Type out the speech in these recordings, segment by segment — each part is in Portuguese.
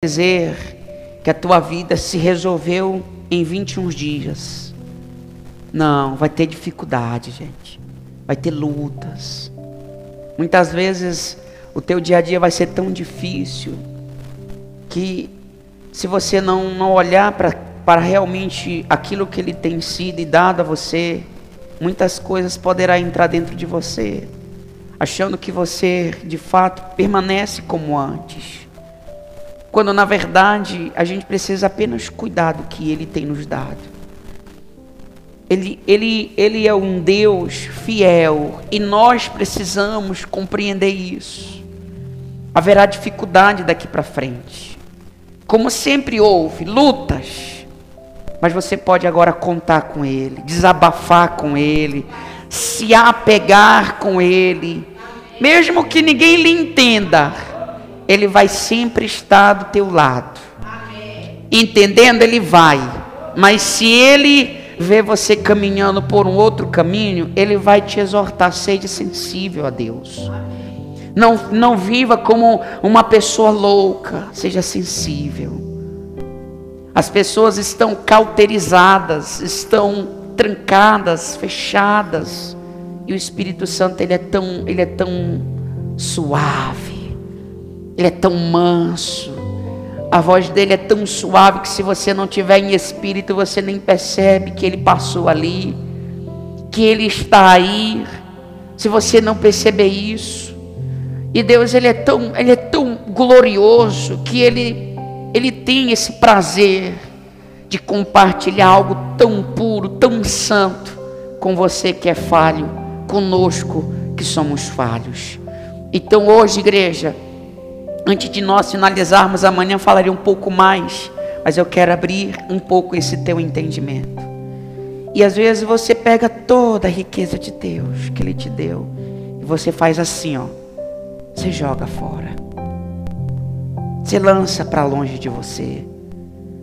dizer que a tua vida se resolveu em 21 dias. Não, vai ter dificuldade, gente. Vai ter lutas. Muitas vezes o teu dia a dia vai ser tão difícil que se você não olhar para realmente aquilo que Ele tem sido e dado a você, muitas coisas poderão entrar dentro de você, achando que você de fato permanece como antes, quando na verdade a gente precisa apenas cuidar do que Ele tem nos dado. Ele é um Deus fiel e nós precisamos compreender isso. Haverá dificuldade daqui para frente, como sempre houve, lutas, mas você pode agora contar com Ele, desabafar com Ele, se apegar com Ele, mesmo que ninguém lhe entenda, Ele vai sempre estar do teu lado. Entendendo, Ele vai, mas se Ele vê você caminhando por um outro caminho, Ele vai te exortar, seja sensível a Deus. Não viva como uma pessoa louca, seja sensível. As pessoas estão cauterizadas, estão trancadas, fechadas, e o Espírito Santo ele é tão suave, Ele é tão manso, a voz dele é tão suave que se você não tiver em espírito, você nem percebe que Ele passou ali, que Ele está aí, se você não perceber isso. E Deus ele é tão glorioso que Ele tem esse prazer de compartilhar algo tão puro, tão santo com você que é falho, conosco que somos falhos. Então hoje, igreja, antes de nós finalizarmos, amanhã falarei um pouco mais, mas eu quero abrir um pouco esse teu entendimento. E às vezes você pega toda a riqueza de Deus que Ele te deu e você faz assim, ó, você joga fora, você lança para longe de você,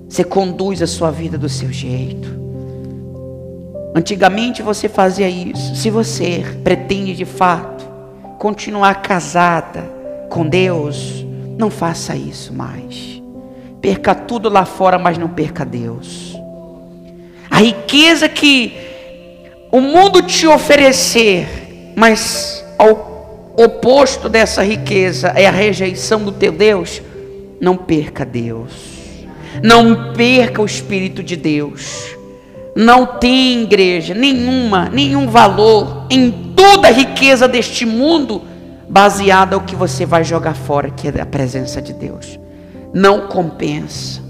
você conduz a sua vida do seu jeito. Antigamente você fazia isso. Se você pretende de fato continuar casada com Deus, não faça isso mais. Perca tudo lá fora, mas não perca Deus. A riqueza que o mundo te oferecer, mas ao oposto dessa riqueza é a rejeição do teu Deus, não perca Deus. Não perca o Espírito de Deus. Não tem, igreja, nenhum valor em toda a riqueza deste mundo baseada no que você vai jogar fora, que é a presença de Deus. Não compensa.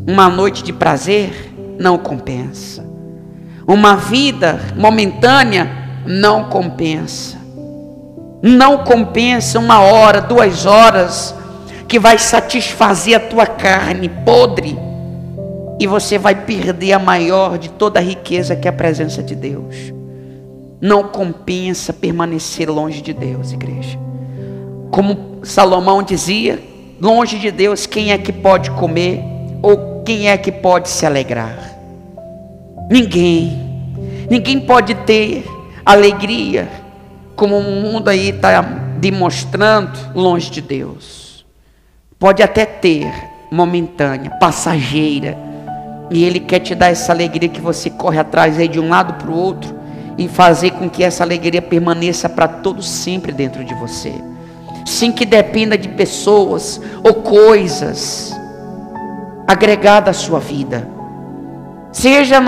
Uma noite de prazer não compensa. Uma vida momentânea não compensa. Não compensa 1 hora, 2 horas que vai satisfazer a tua carne podre, e você vai perder a maior de toda a riqueza, que é a presença de Deus. Não compensa permanecer longe de Deus, igreja. Como Salomão dizia, longe de Deus, quem é que pode comer? Ou quem é que pode se alegrar? Ninguém pode ter alegria, como o mundo aí está demonstrando, longe de Deus. Pode até ter, momentânea, passageira, e Ele quer te dar essa alegria que você corre atrás aí de um lado para o outro, e fazer com que essa alegria permaneça para todo sempre dentro de você, sem que dependa de pessoas ou coisas agregadas à sua vida, seja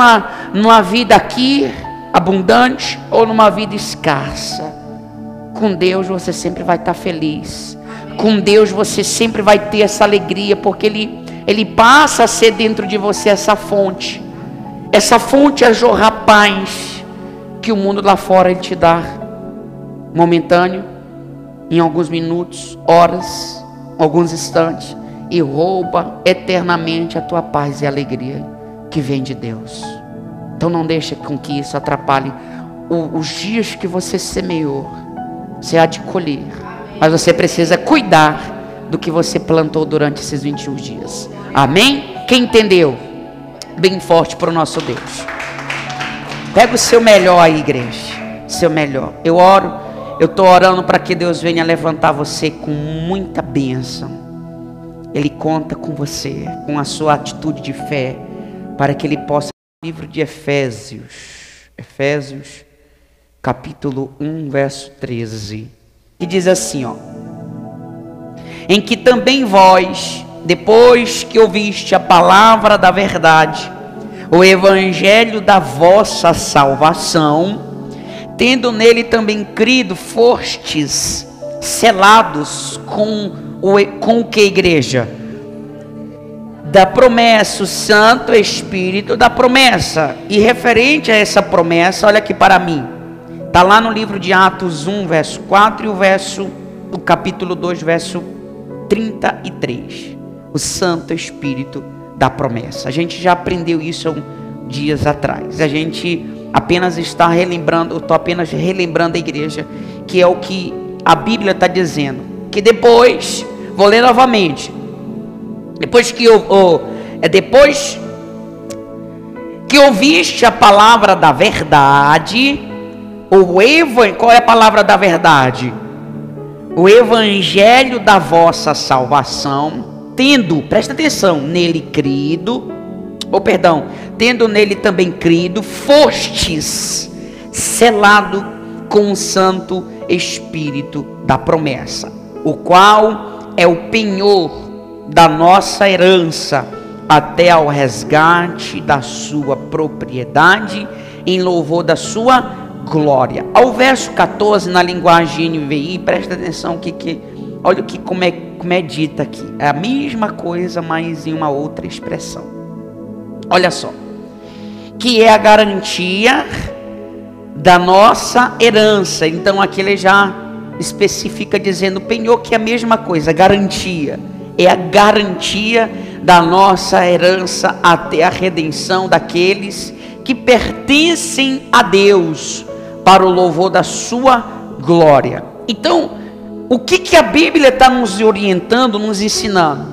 numa vida aqui abundante ou numa vida escassa. Com Deus você sempre vai estar feliz. Com Deus você sempre vai ter essa alegria, porque Ele passa a ser dentro de você essa fonte a jorrar paz, que o mundo lá fora Ele te dá momentâneo, em alguns minutos, horas, alguns instantes, e rouba eternamente a tua paz e alegria que vem de Deus. Então não deixe com que isso atrapalhe os dias que você semeou. Você há de colher, mas você precisa cuidar do que você plantou durante esses 21 dias. Amém? Quem entendeu? Bem forte para o nosso Deus. Pega o seu melhor aí, igreja. Seu melhor. Eu estou orando para que Deus venha levantar você com muita bênção. Ele conta com você, com a sua atitude de fé, para que Ele possa, no livro de Efésios, capítulo 1, verso 13, que diz assim, ó: em que também vós, depois que ouviste a palavra da verdade, o evangelho da vossa salvação, tendo nele também crido, fostes selados com o que, igreja? Da promessa, o Santo Espírito da promessa. E referente a essa promessa, olha aqui para mim, está lá no livro de Atos 1, verso 4 e o capítulo 2, verso 33. O Santo Espírito da promessa. A gente já aprendeu isso há dias atrás. A gente apenas está relembrando, eu estou apenas relembrando a igreja, que é o que a Bíblia está dizendo. Que depois, vou ler novamente, depois que ouviste a palavra da verdade, qual é a palavra da verdade? O evangelho da vossa salvação, presta atenção, tendo nele também crido, fostes selado com o Santo Espírito da promessa, o qual é o penhor da nossa herança, até ao resgate da sua propriedade, em louvor da sua glória. Ao verso 14, na linguagem NVI, presta atenção olha como é dita aqui, é a mesma coisa, mas em uma outra expressão. Olha só, que é a garantia da nossa herança. Então aqui ele já especifica dizendo penhor, que é a mesma coisa, garantia. É a garantia da nossa herança até a redenção daqueles que pertencem a Deus, para o louvor da sua glória. Então, o que a Bíblia está nos orientando, nos ensinando?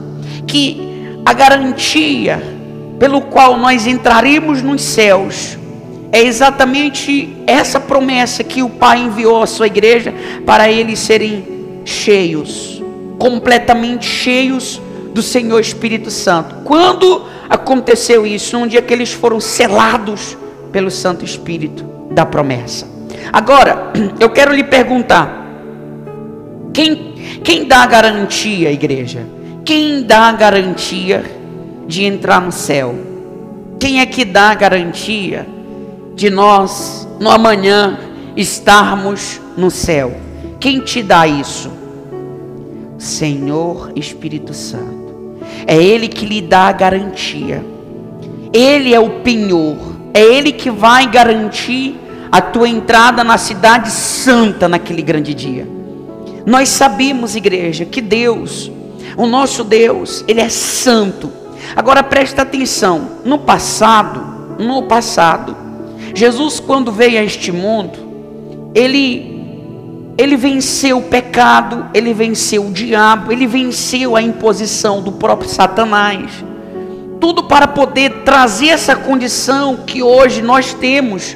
Que a garantia pelo qual nós entraremos nos céus é exatamente essa promessa que o Pai enviou à sua igreja, para eles serem cheios, completamente cheios do Senhor Espírito Santo. Quando aconteceu isso? Num dia que eles foram selados pelo Santo Espírito da promessa. Agora, eu quero lhe perguntar, quem dá a garantia, igreja? Quem dá a garantia de entrar no céu? Quem é que dá a garantia de nós, no amanhã, estarmos no céu? Quem te dá isso? Senhor Espírito Santo. É Ele que lhe dá a garantia. Ele é o penhor. É Ele que vai garantir a tua entrada na cidade santa naquele grande dia. Nós sabemos, igreja, que Deus, o nosso Deus, Ele é santo. Agora presta atenção, no passado, Jesus, quando veio a este mundo, ele venceu o pecado, ele venceu o diabo, ele venceu a imposição do próprio Satanás. Tudo para poder trazer essa condição que hoje nós temos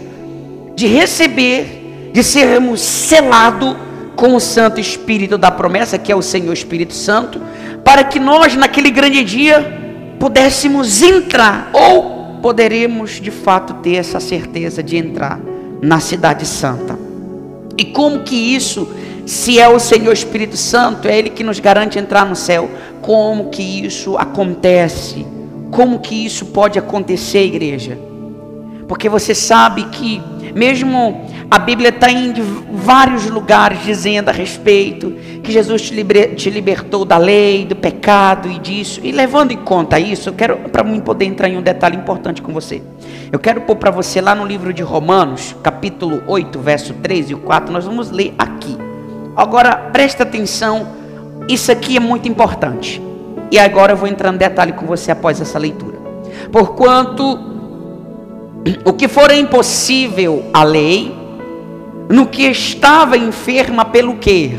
de receber, de sermos selados com o Santo Espírito da promessa, que é o Senhor Espírito Santo, para que nós naquele grande dia pudéssemos entrar, ou poderemos de fato ter essa certeza de entrar na cidade santa. E como que isso, se é o Senhor Espírito Santo, é Ele que nos garante entrar no céu, como que isso acontece? Como que isso pode acontecer, igreja? Porque você sabe que mesmo a Bíblia está em vários lugares dizendo a respeito que Jesus te libertou da lei, do pecado e disso. E levando em conta isso, eu quero, para mim poder entrar em um detalhe importante com você, eu quero pôr para você lá no livro de Romanos, capítulo 8, verso 3 e 4, nós vamos ler aqui. Agora, presta atenção, isso aqui é muito importante. E agora eu vou entrar no detalhe com você após essa leitura. Porquanto o que for impossível à lei, no que estava enferma pelo quê?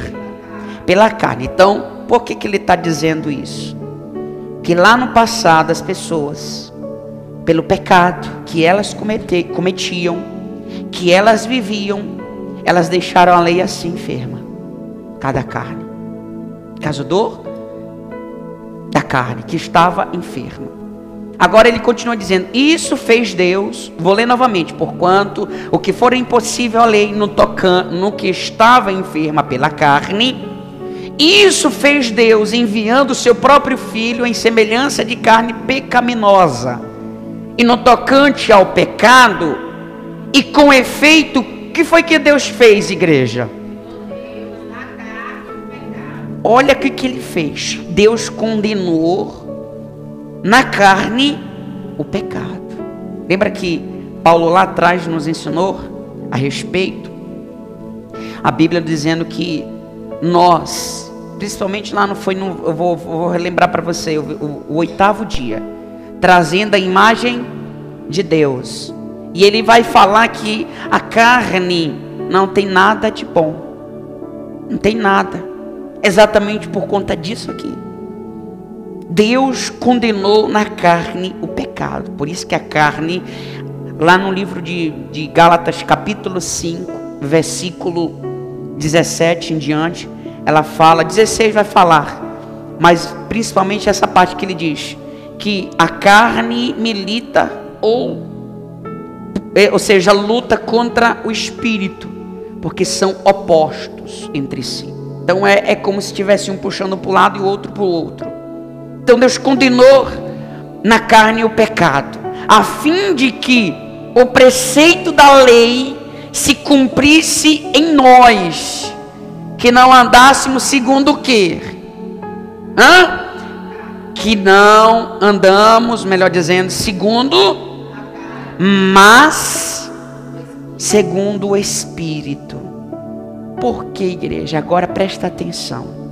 Pela carne. Então, por que ele está dizendo isso? Que lá no passado as pessoas, pelo pecado que elas cometiam, que elas viviam, elas deixaram a lei assim enferma. Cada carne. Caso da carne, que estava enferma. Agora ele continua dizendo: isso fez Deus, vou ler novamente, porquanto o que for impossível à lei no que estava enferma pela carne, isso fez Deus enviando o seu próprio Filho em semelhança de carne pecaminosa, e no tocante ao pecado, e com efeito, o que foi que Deus fez, igreja? Olha o que ele fez. Deus condenou na carne o pecado. Lembra que Paulo lá atrás nos ensinou a respeito? A Bíblia dizendo que nós, principalmente lá eu vou relembrar para você, o 8º dia, trazendo a imagem de Deus. E ele vai falar que a carne não tem nada de bom. Não tem nada. Exatamente por conta disso aqui. Deus condenou na carne o pecado. Por isso que a carne, lá no livro de Gálatas capítulo 5, versículo 17 em diante, ela fala, 16 vai falar, mas principalmente essa parte que ele diz, que a carne milita ou seja, luta contra o espírito, porque são opostos entre si. Então é como se estivesse um puxando para o lado e o outro para o outro. Então Deus condenou na carne o pecado, a fim de que o preceito da lei se cumprisse em nós, que não andássemos segundo o quê? Que não andamos, melhor dizendo, segundo, mas segundo o Espírito. Por que, igreja? Agora presta atenção.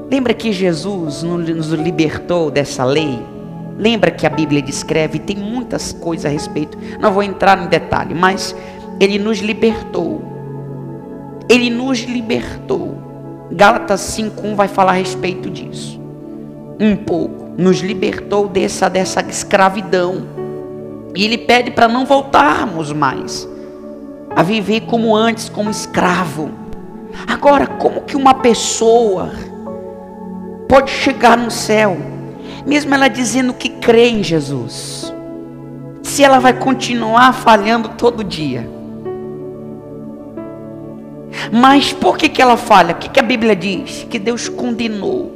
Lembra que Jesus nos libertou dessa lei? Lembra que a Bíblia descreve, tem muitas coisas a respeito, não vou entrar em detalhe, mas Ele nos libertou. Ele nos libertou. Gálatas 5:1 vai falar a respeito disso. Um pouco. Nos libertou dessa escravidão. E Ele pede para não voltarmos mais a viver como antes, como escravo. Agora, como que uma pessoa pode chegar no céu, mesmo ela dizendo que crê em Jesus, se ela vai continuar falhando todo dia? Mas por que ela falha? O que a Bíblia diz? Que Deus condenou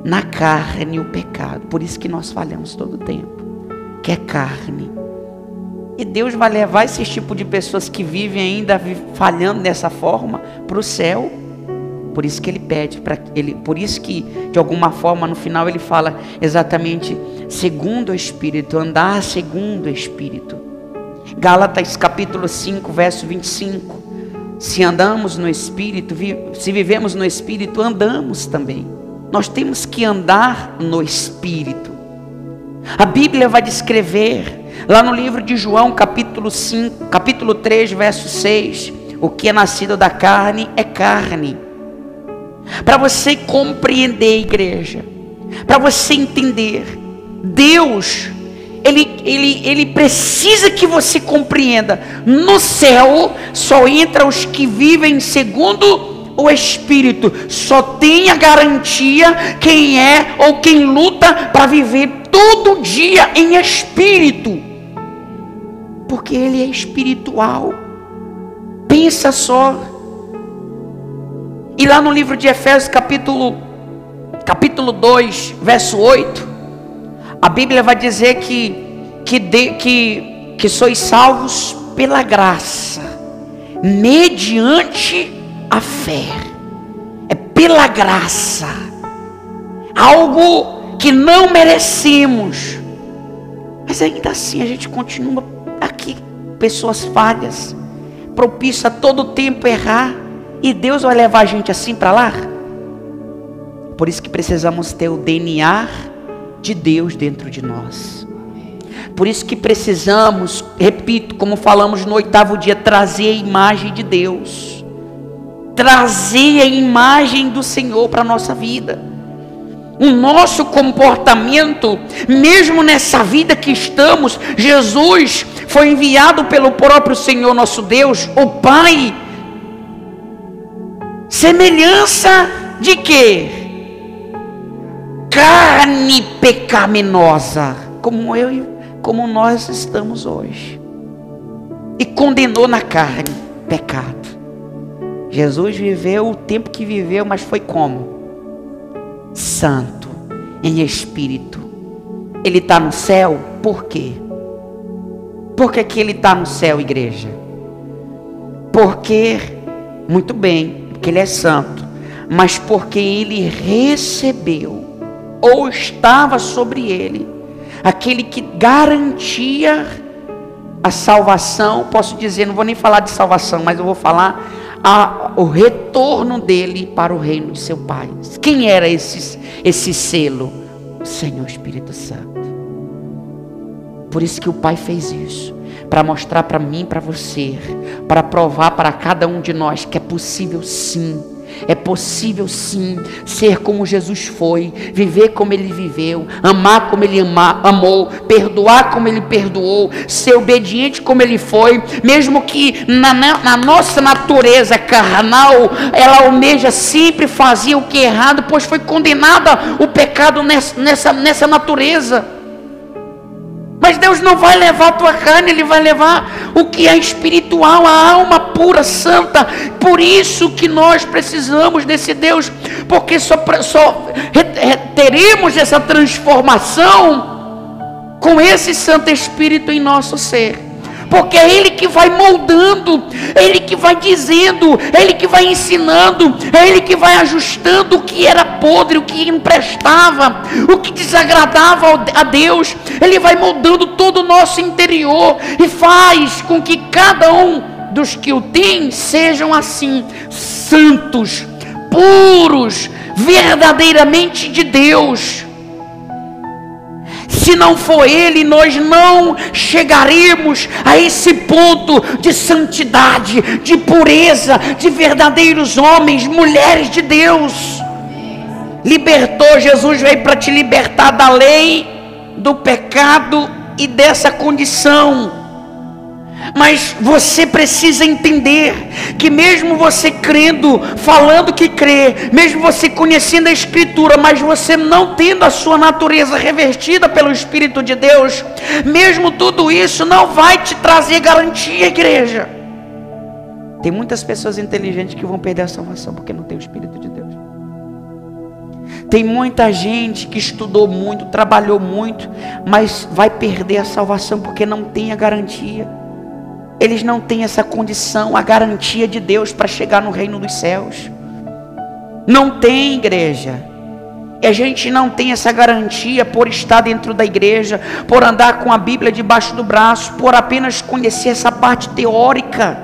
na carne o pecado. Por isso que nós falhamos todo o tempo, que é carne. E Deus vai levar esse tipo de pessoas que vivem ainda falhando dessa forma para o céu. Por isso que Ele pede para ele, por isso que de alguma forma no final Ele fala exatamente segundo o Espírito, andar segundo o Espírito. Gálatas capítulo 5, verso 25. Se andamos no Espírito, se vivemos no Espírito, andamos também. Nós temos que andar no Espírito. A Bíblia vai descrever lá no livro de João capítulo 3, verso 6, o que é nascido da carne é carne. Para você compreender, igreja, para você entender, Deus, Ele precisa que você compreenda. No céu só entra os que vivem segundo o Espírito. Só tem a garantia quem é ou quem luta para viver todo dia em Espírito, porque Ele é espiritual. Pensa só. E lá no livro de Efésios capítulo 2, verso 8, a Bíblia vai dizer que sois salvos pela graça, mediante a fé. É pela graça, algo que não merecemos, mas ainda assim a gente continua aqui, pessoas falhas, propício a todo tempo errar, e Deus vai levar a gente assim para lá? Por isso que precisamos ter o DNA de Deus dentro de nós. Por isso que precisamos, repito, como falamos no 8º dia, trazer a imagem de Deus, trazer a imagem do Senhor para a nossa vida. O nosso comportamento, mesmo nessa vida que estamos, Jesus foi enviado pelo próprio Senhor nosso Deus, o Pai, semelhança de quê? carne pecaminosa, como nós estamos hoje, e condenou na carne pecado. Jesus viveu o tempo que viveu, mas foi como? Santo, em espírito. Ele está no céu, por quê? Por que ele está no céu, igreja? Porque, muito bem, porque ele é santo, mas porque ele recebeu, ou estava sobre ele, aquele que garantia a salvação. Posso dizer, não vou nem falar de salvação, mas eu vou falar o retorno dele para o reino de seu Pai. Quem era esse selo? O Senhor Espírito Santo. Por isso que o Pai fez isso, para mostrar para mim, para você, para provar para cada um de nós que é possível sim. É possível sim ser como Jesus foi, viver como ele viveu, amar como ele amou, perdoar como ele perdoou, ser obediente como ele foi, mesmo que na nossa natureza carnal ela almeja sempre fazer o que é errado, pois foi condenada o pecado nessa natureza. Mas Deus não vai levar a tua carne, Ele vai levar o que é espiritual, a alma pura, santa. Por isso que nós precisamos desse Deus, porque só teremos essa transformação com esse Santo Espírito em nosso ser. Porque é Ele que vai moldando, é Ele que vai dizendo, é Ele que vai ensinando, é Ele que vai ajustando o que era podre, o que não prestava, o que desagradava a Deus. Ele vai moldando todo o nosso interior e faz com que cada um dos que o tem sejam assim, santos, puros, verdadeiramente de Deus. Se não for Ele, nós não chegaremos a esse ponto de santidade, de pureza, de verdadeiros homens, mulheres de Deus. Libertou, Jesus veio para te libertar da lei, do pecado e dessa condição. Mas você precisa entender que mesmo você crendo, falando que crê, mesmo você conhecendo a Escritura, mas você não tendo a sua natureza revertida pelo Espírito de Deus, mesmo tudo isso não vai te trazer garantia, igreja. Tem muitas pessoas inteligentes que vão perder a salvação porque não tem o Espírito de Deus. Tem muita gente que estudou muito, trabalhou muito, mas vai perder a salvação porque não tem a garantia. Eles não têm essa condição, a garantia de Deus para chegar no reino dos céus. Não tem, igreja. E a gente não tem essa garantia por estar dentro da igreja, por andar com a Bíblia debaixo do braço, por apenas conhecer essa parte teórica.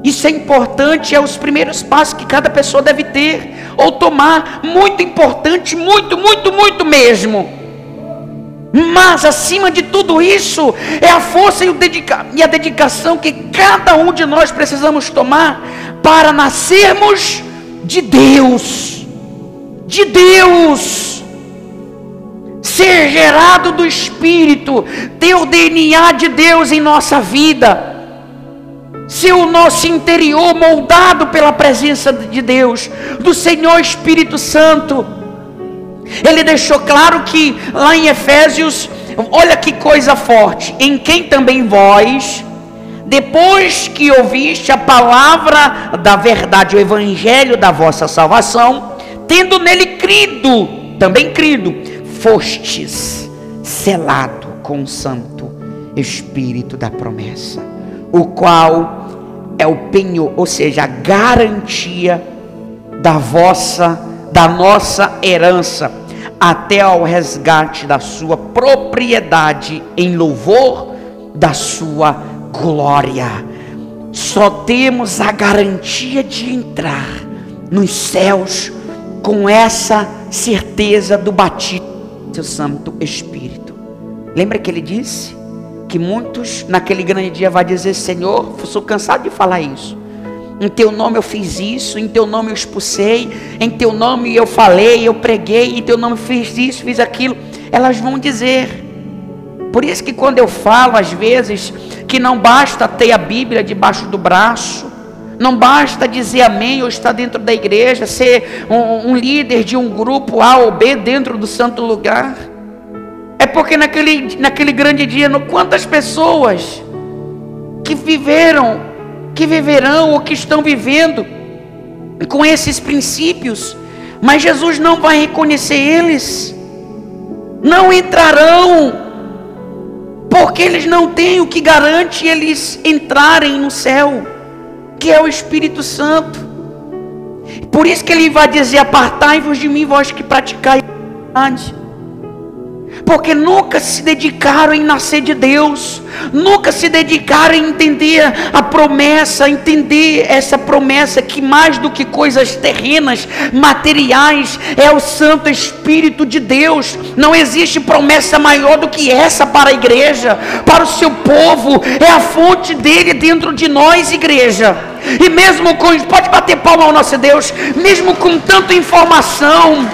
Isso é importante, é os primeiros passos que cada pessoa deve ter ou tomar. Muito importante, muito, muito, muito mesmo. Mas acima de tudo isso é a força e a dedicação que cada um de nós precisamos tomar para nascermos de Deus. De Deus. Ser gerado do Espírito, ter o DNA de Deus em nossa vida, ser o nosso interior moldado pela presença de Deus, do Senhor Espírito Santo. Ele deixou claro que lá em Efésios, olha que coisa forte, em quem também vós, depois que ouviste a palavra da verdade, o evangelho da vossa salvação, tendo nele crido, também crido, fostes selado com o Santo Espírito da promessa, o qual é o penhor, ou seja, a garantia da nossa herança, até ao resgate da sua propriedade, em louvor da sua glória. Só temos a garantia de entrar nos céus com essa certeza do batismo do seu Santo Espírito. Lembra que ele disse que muitos naquele grande dia vai dizer: Senhor, eu sou cansado de falar isso, em teu nome eu fiz isso, em teu nome eu expulsei, em teu nome eu falei, eu preguei, em teu nome eu fiz isso, fiz aquilo. Elas vão dizer. Por isso que quando eu falo às vezes que não basta ter a Bíblia debaixo do braço, Não basta dizer amém ou estar dentro da igreja, ser um líder de um grupo A ou B dentro do santo lugar. É porque naquele grande dia, quantas pessoas que viverão ou que estão vivendo com esses princípios, mas Jesus não vai reconhecer eles, não entrarão, porque eles não têm o que garante eles entrarem no céu, que é o Espírito Santo. Por isso que ele vai dizer: apartai-vos de mim, vós que praticais a maldade. Porque nunca se dedicaram em nascer de Deus, nunca se dedicaram em entender a promessa, entender essa promessa que mais do que coisas terrenas, materiais, é o Santo Espírito de Deus. Não existe promessa maior do que essa para a igreja, para o seu povo. É a fonte dele dentro de nós, igreja. E mesmo com, pode bater palma ao nosso Deus, mesmo com tanta informação,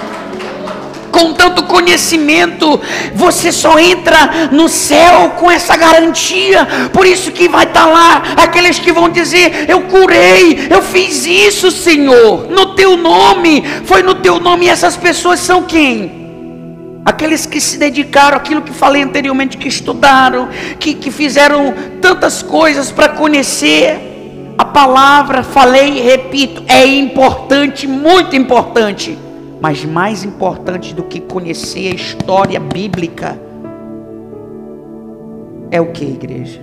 com tanto conhecimento, você só entra no céu com essa garantia. Por isso que vai estar lá aqueles que vão dizer: eu curei, eu fiz isso, Senhor, no teu nome, foi no teu nome. E essas pessoas são quem? Aqueles que se dedicaram àquilo que falei anteriormente, que estudaram, que fizeram tantas coisas para conhecer a palavra. Falei e repito, é importante, muito importante. Mas mais importante do que conhecer a história bíblica é o que, igreja?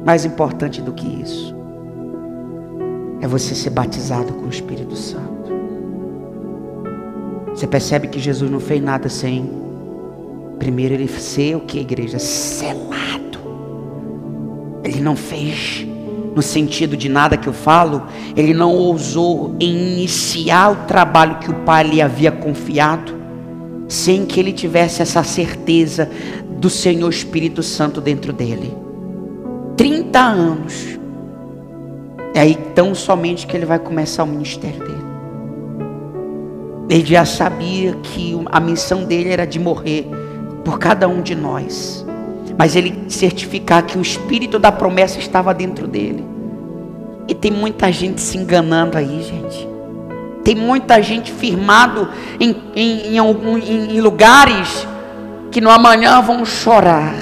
Mais importante do que isso é você ser batizado com o Espírito Santo. Você percebe que Jesus não fez nada sem primeiro ele ser o que, igreja? Selado. Ele não fez no sentido de nada que eu falo, ele não ousou iniciar o trabalho que o Pai lhe havia confiado, sem que ele tivesse essa certeza do Senhor Espírito Santo dentro dele. 30 anos, é aí tão somente que ele vai começar o ministério dele. Ele já sabia que a missão dele era de morrer por cada um de nós, mas ele certificar que o Espírito da promessa estava dentro dele. E tem muita gente se enganando aí, gente. Tem muita gente firmado em lugares que no amanhã vão chorar.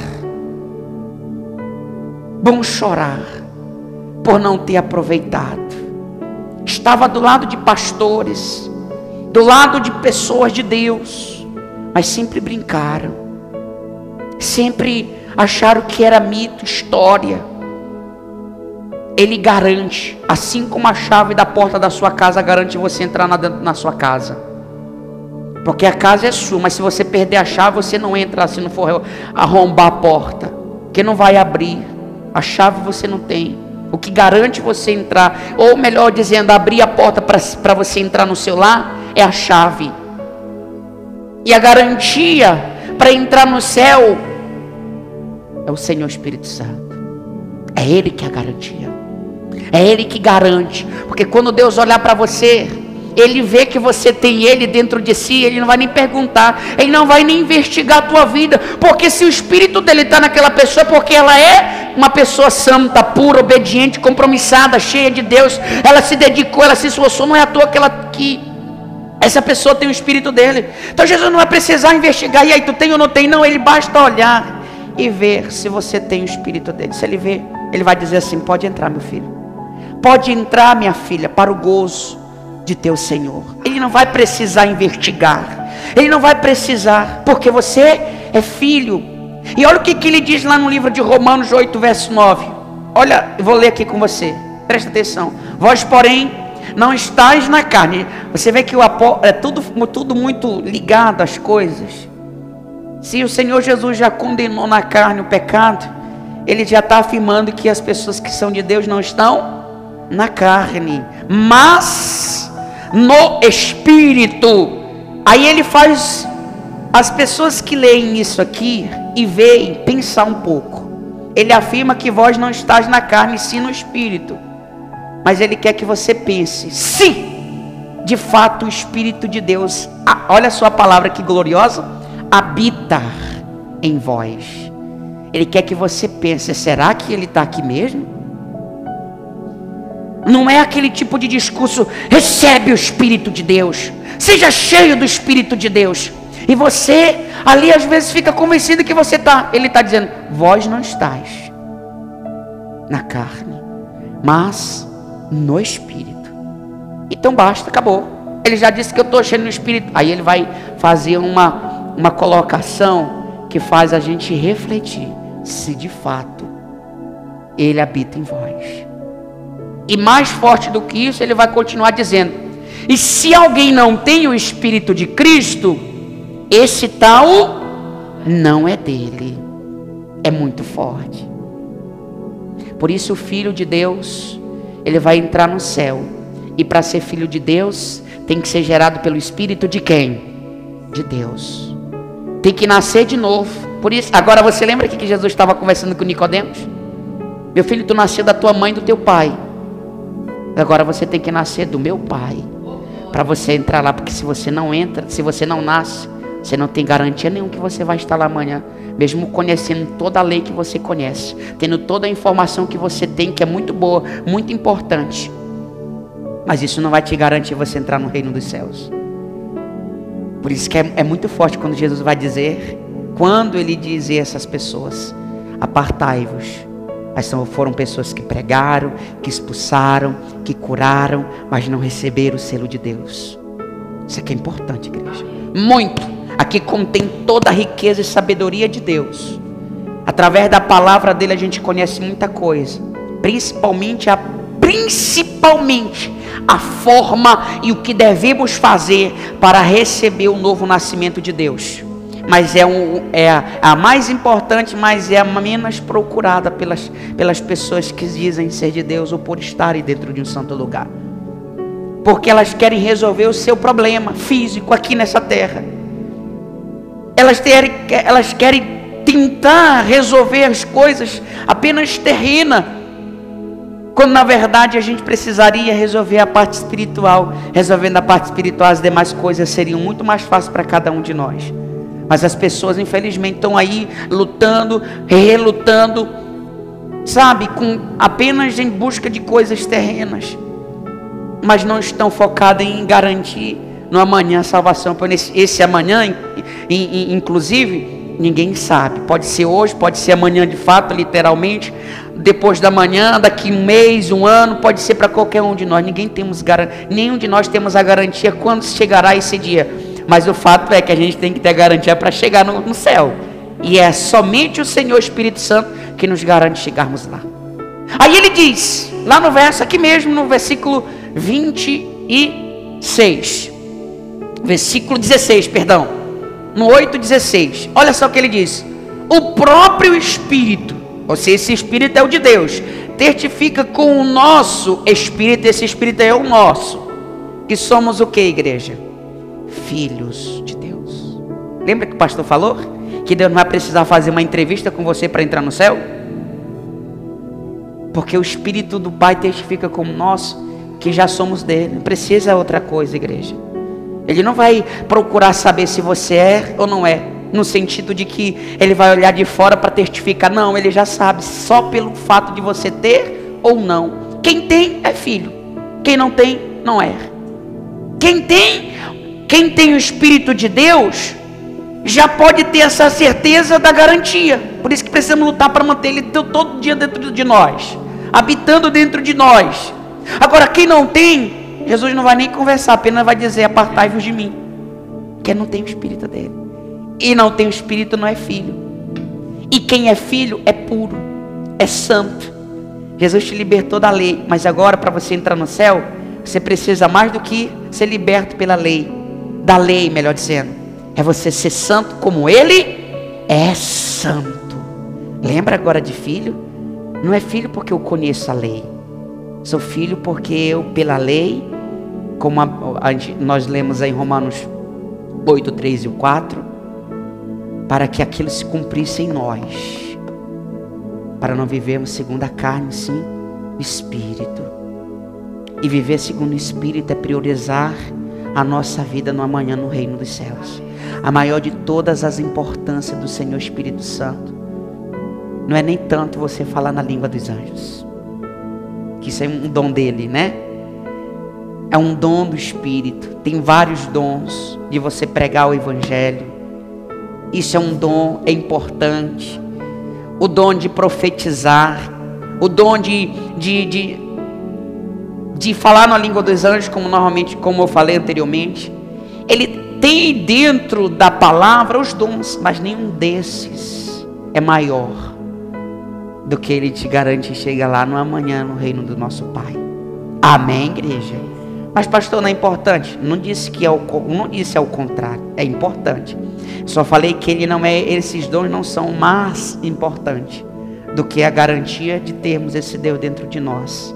Vão chorar por não ter aproveitado. Estava do lado de pastores, do lado de pessoas de Deus, mas sempre brincaram, sempre acharam que era mito, história. Ele garante, assim como a chave da porta da sua casa garante você entrar na sua casa, porque a casa é sua, mas se você perder a chave, você não entra, se não for arrombar a porta, porque não vai abrir. A chave você não tem. O que garante você entrar, ou melhor dizendo, abrir a porta para você entrar no seu lar, é a chave. E a garantia para entrar no céu é o Senhor Espírito Santo. É Ele que é a garantia. É Ele que garante. Porque quando Deus olhar para você, Ele vê que você tem Ele dentro de si, Ele não vai nem perguntar, Ele não vai nem investigar a tua vida. Porque se o Espírito dele está naquela pessoa, é porque ela é uma pessoa santa, pura, obediente, compromissada, cheia de Deus. Ela se dedicou, ela se esforçou. Não é à toa que essa pessoa tem o Espírito dele. Então Jesus não vai precisar investigar, e aí tu tem ou não tem? Não, Ele basta olhar e ver se você tem o Espírito dele. Se Ele vê, Ele vai dizer assim: pode entrar, meu filho, pode entrar, minha filha, para o gozo de teu Senhor. Ele não vai precisar investigar, Ele não vai precisar, porque você é filho. E olha o que Ele diz lá no livro de Romanos 8, verso 9. Olha, eu vou ler aqui com você, presta atenção. Vós, porém, não estáis na carne. Você vê que é tudo muito ligado às coisas. Se o Senhor Jesus já condenou na carne o pecado, Ele já está afirmando que as pessoas que são de Deus não estão na carne, mas no Espírito. Aí Ele faz as pessoas que leem isso aqui e veem pensar um pouco. Ele afirma que vós não estáis na carne, sim no Espírito. Mas Ele quer que você pense: sim, de fato o Espírito de Deus, olha a sua palavra que gloriosa, habita em vós. Ele quer que você pense: será que Ele está aqui mesmo? Não é aquele tipo de discurso, recebe o Espírito de Deus, seja cheio do Espírito de Deus. E você ali às vezes fica convencido que você está. Ele está dizendo, vós não estáis na carne, mas no Espírito. Então basta, acabou. Ele já disse que eu estou cheio no Espírito. Aí ele vai fazer uma colocação que faz a gente refletir se de fato Ele habita em vós. E mais forte do que isso, ele vai continuar dizendo, e se alguém não tem o Espírito de Cristo, esse tal não é dele. É muito forte. Por isso o Filho de Deus, ele vai entrar no céu. E para ser filho de Deus, tem que ser gerado pelo Espírito de quem? De Deus. Tem que nascer de novo. Por isso, agora você lembra que Jesus estava conversando com Nicodemos? Meu filho, tu nasceu da tua mãe e do teu pai. Agora você tem que nascer do meu pai, para você entrar lá. Porque se você não entra, se você não nasce, você não tem garantia nenhuma que você vai estar lá amanhã. Mesmo conhecendo toda a lei que você conhece, tendo toda a informação que você tem, que é muito boa, muito importante, mas isso não vai te garantir você entrar no reino dos céus. Por isso que é muito forte quando Jesus vai dizer, quando ele dizer a essas pessoas, apartai-vos. Mas foram pessoas que pregaram, que expulsaram, que curaram, mas não receberam o selo de Deus. Isso aqui é importante, igreja. Muito. Aqui contém toda a riqueza e sabedoria de Deus. Através da palavra dele a gente conhece muita coisa. Principalmente a forma e o que devemos fazer para receber o novo nascimento de Deus. Mas é a mais importante, mas é a menos procurada pelas pessoas que dizem ser de Deus ou por estarem dentro de um santo lugar. Porque elas querem resolver o seu problema físico aqui nessa terra. Elas querem tentar resolver as coisas apenas terrena, quando na verdade a gente precisaria resolver a parte espiritual. Resolvendo a parte espiritual, as demais coisas seriam muito mais fáceis para cada um de nós. Mas as pessoas infelizmente estão aí lutando, relutando, sabe, apenas em busca de coisas terrenas, mas não estão focadas em garantir no amanhã a salvação. Por esse amanhã, inclusive, ninguém sabe. Pode ser hoje, pode ser amanhã de fato, literalmente. Depois da manhã, daqui um mês, um ano, pode ser para qualquer um de nós. Nenhum de nós temos a garantia quando chegará esse dia. Mas o fato é que a gente tem que ter garantia para chegar no céu. E é somente o Senhor Espírito Santo que nos garante chegarmos lá. Aí ele diz, lá no verso, aqui mesmo, no versículo 26. Versículo 16, perdão. No 8:16. Olha só o que ele diz. O próprio Espírito, ou seja, esse Espírito é o de Deus, testifica com o nosso Espírito, esse Espírito é o nosso, que somos o que, igreja? Filhos de Deus. Lembra que o pastor falou? Que Deus não vai precisar fazer uma entrevista com você para entrar no céu? Porque o Espírito do Pai testifica com o nosso, que já somos dele. Não precisa outra coisa, igreja. Ele não vai procurar saber se você é ou não é, no sentido de que ele vai olhar de fora para testificar. Não, ele já sabe, só pelo fato de você ter ou não. Quem tem é filho, quem não tem, não é. Quem tem o Espírito de Deus, já pode ter essa certeza da garantia. Por isso que precisamos lutar para manter ele todo dia dentro de nós, habitando dentro de nós. Agora, quem não tem, Jesus não vai nem conversar, apenas vai dizer, apartai-vos de mim, que não tem o Espírito dele. E não tem o Espírito, não é filho. E quem é filho é puro, é santo. Jesus te libertou da lei, mas agora para você entrar no céu, você precisa mais do que ser liberto pela lei, da lei, melhor dizendo, é você ser santo como ele é santo. Lembra agora de filho? Não é filho porque eu conheço a lei, sou filho porque eu, pela lei, como nós lemos aí em Romanos 8, 3 e 4, para que aquilo se cumprisse em nós, para não vivermos segundo a carne, sim o Espírito. E viver segundo o Espírito é priorizar a nossa vida no amanhã no reino dos céus. A maior de todas as importâncias do Senhor Espírito Santo não é nem tanto você falar na língua dos anjos, que isso é um dom dele, né? É um dom do Espírito. Tem vários dons de você pregar o Evangelho. Isso é um dom, é importante. O dom de profetizar, o dom de falar na língua dos anjos, como eu falei anteriormente. Ele tem dentro da palavra os dons, mas nenhum desses é maior do que ele te garante chegar lá no amanhã no reino do nosso Pai. Amém, igreja? Mas pastor, não é importante? Não disse ao contrário, é importante. Só falei que esses dons não são mais importantes do que a garantia de termos esse Deus dentro de nós,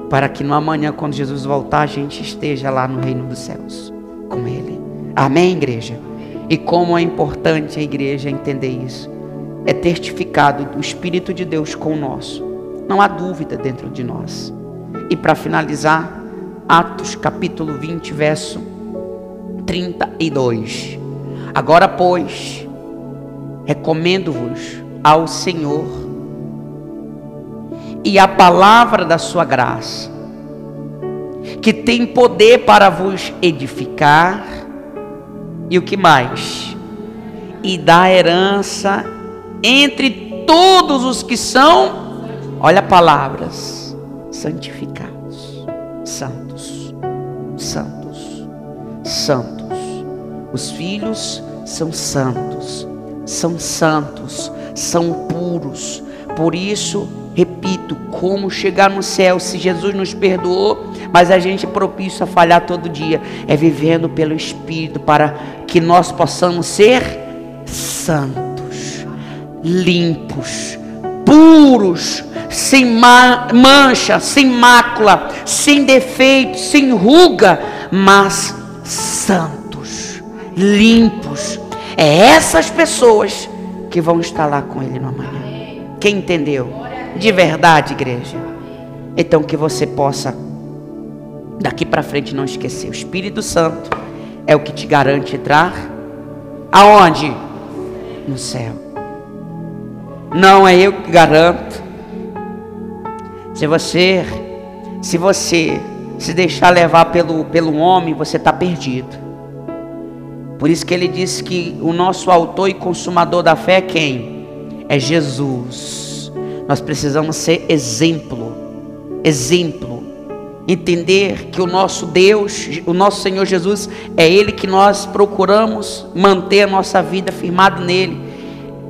para que no amanhã, quando Jesus voltar, a gente esteja lá no reino dos céus com Ele. Amém, igreja? E como é importante a igreja entender isso. É testificado do Espírito de Deus com o nosso. Não há dúvida dentro de nós. E para finalizar, Atos capítulo 20, verso 32. Agora, pois, recomendo-vos ao Senhor e a palavra da sua graça, que tem poder para vos edificar, e o que mais? E dar herança entre todos os que são, olha palavras, santificados, santos, santos, santos. Os filhos são santos, são puros. Por isso, repito, como chegar no céu se Jesus nos perdoou, mas a gente é propício a falhar todo dia, é vivendo pelo Espírito, para que nós possamos ser santos, limpos, puros, sem mancha, sem mácula, sem defeito, sem ruga, mas santos, limpos. É essas pessoas que vão estar lá com Ele no amanhã. Quem entendeu? De verdade, igreja. Então que você possa daqui para frente não esquecer. O Espírito Santo é o que te garante entrar aonde? No céu. Não é eu que garanto. Se você se deixar levar pelo homem, você está perdido. Por isso que ele disse que o nosso autor e consumador da fé é quem? É Jesus. Nós precisamos ser exemplo. Entender que o nosso Deus, o nosso Senhor Jesus, é Ele que nós procuramos manter a nossa vida firmada nele.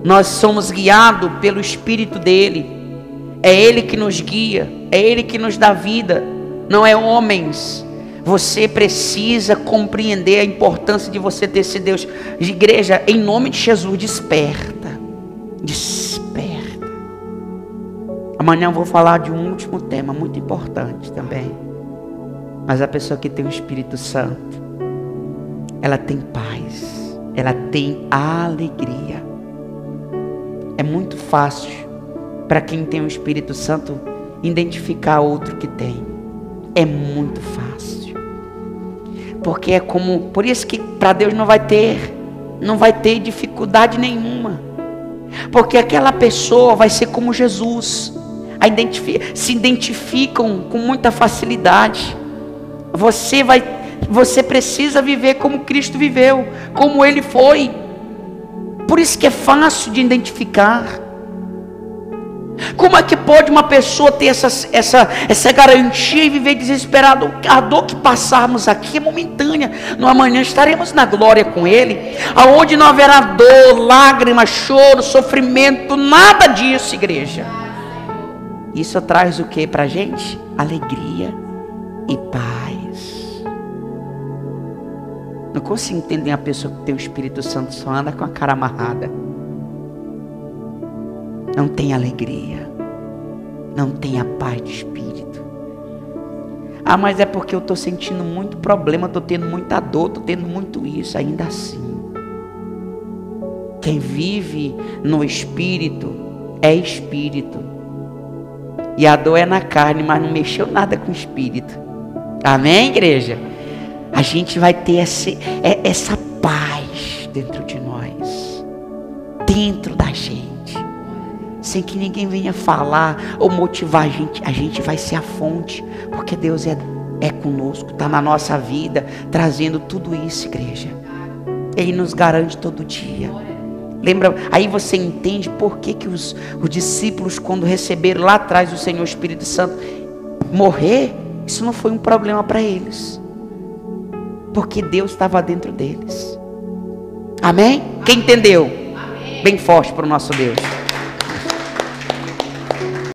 Nós somos guiados pelo Espírito dele. É Ele que nos guia, é Ele que nos dá vida, não é homens. Você precisa compreender a importância de você ter esse Deus. Igreja, em nome de Jesus, desperta. Amanhã eu vou falar de um último tema muito importante também. Mas a pessoa que tem o Espírito Santo, ela tem paz, ela tem alegria. É muito fácil para quem tem o Espírito Santo identificar outro que tem. É muito fácil. Porque é como, por isso que para Deus não vai ter dificuldade nenhuma. Porque aquela pessoa vai ser como Jesus. Se identificam com muita facilidade. Você precisa viver como Cristo viveu, como Ele foi. Por isso que é fácil de identificar. Como é que pode uma pessoa ter essa garantia e viver desesperado? A dor que passarmos aqui é momentânea. No amanhã estaremos na glória com Ele, aonde não haverá dor, lágrimas, choro, sofrimento, nada disso, igreja. Isso traz o que para a gente? Alegria e paz. Não consigo entender a pessoa que tem o Espírito Santo só anda com a cara amarrada. Não tem alegria, não tem a paz de espírito. Ah, mas é porque eu estou sentindo muito problema, estou tendo muita dor, estou tendo muito isso. Ainda assim, quem vive no espírito é espírito. E a dor é na carne, mas não mexeu nada com o espírito. Amém, igreja? A gente vai ter essa paz dentro de nós, dentro da gente. sem que ninguém venha falar ou motivar a gente vai ser a fonte, porque Deus é conosco, está na nossa vida, trazendo tudo isso, igreja. Ele nos garante todo dia. Lembra? Aí você entende por que os discípulos, quando receberam lá atrás o Senhor Espírito Santo, morrer, isso não foi um problema para eles, porque Deus estava dentro deles. Amém? Quem entendeu? Amém. Bem forte para o nosso Deus.